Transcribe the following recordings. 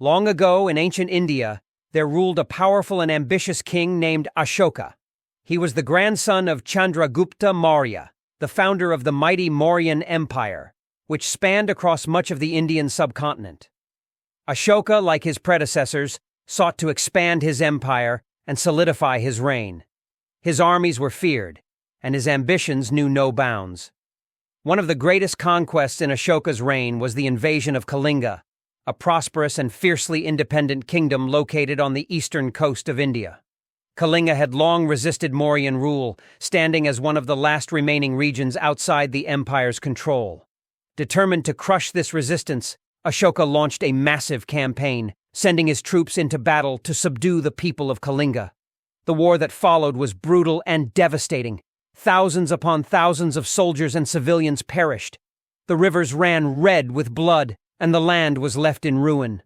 Long ago in ancient India, there ruled a powerful and ambitious king named Ashoka. He was the grandson of Chandragupta Maurya, the founder of the mighty Mauryan Empire, which spanned across much of the Indian subcontinent. Ashoka, like his predecessors, sought to expand his empire and solidify his reign. His armies were feared, and his ambitions knew no bounds. One of the greatest conquests in Ashoka's reign was the invasion of Kalinga, a prosperous and fiercely independent kingdom located on the eastern coast of India. Kalinga had long resisted Mauryan rule, standing as one of the last remaining regions outside the empire's control. Determined to crush this resistance, Ashoka launched a massive campaign, sending his troops into battle to subdue the people of Kalinga. The war that followed was brutal and devastating. Thousands upon thousands of soldiers and civilians perished. The rivers ran red with blood, and the land was left in ruin.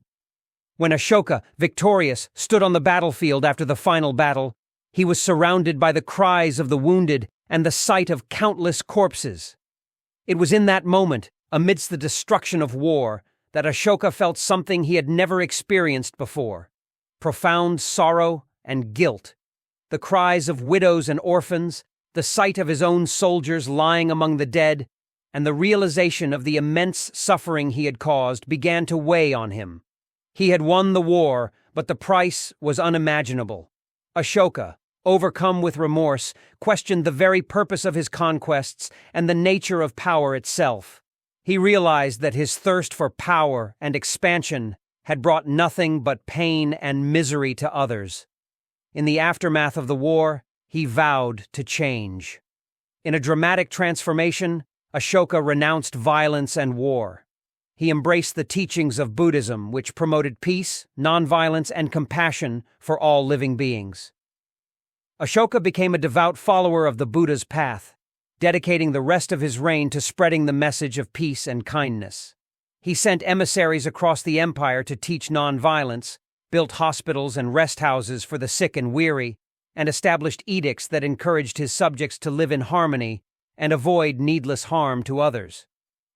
When Ashoka, victorious, stood on the battlefield after the final battle, he was surrounded by the cries of the wounded and the sight of countless corpses. It was in that moment, amidst the destruction of war, that Ashoka felt something he had never experienced before: profound sorrow and guilt. The cries of widows and orphans, the sight of his own soldiers lying among the dead, and the realization of the immense suffering he had caused began to weigh on him. He had won the war, but the price was unimaginable. Ashoka, overcome with remorse, questioned the very purpose of his conquests and the nature of power itself. He realized that his thirst for power and expansion had brought nothing but pain and misery to others. In the aftermath of the war, he vowed to change. In a dramatic transformation, Ashoka renounced violence and war. He embraced the teachings of Buddhism, which promoted peace, nonviolence, and compassion for all living beings. Ashoka became a devout follower of the Buddha's path, dedicating the rest of his reign to spreading the message of peace and kindness. He sent emissaries across the empire to teach nonviolence, built hospitals and rest houses for the sick and weary, and established edicts that encouraged his subjects to live in harmony and avoid needless harm to others.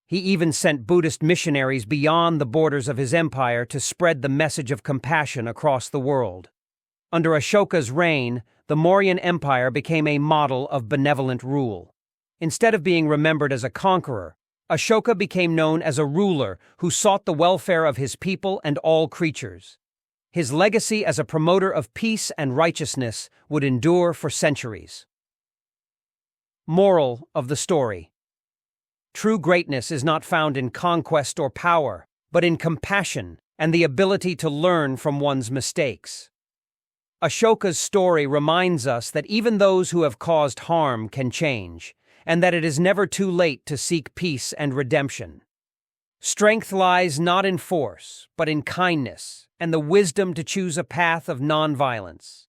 He even sent Buddhist missionaries beyond the borders of his empire to spread the message of compassion across the world. Under Ashoka's reign, the Mauryan Empire became a model of benevolent rule. Instead of being remembered as a conqueror, Ashoka became known as a ruler who sought the welfare of his people and all creatures. His legacy as a promoter of peace and righteousness would endure for centuries. Moral of the story: true greatness is not found in conquest or power, but in compassion and the ability to learn from one's mistakes. Ashoka's story reminds us that even those who have caused harm can change, and that it is never too late to seek peace and redemption. Strength lies not in force, but in kindness and the wisdom to choose a path of nonviolence.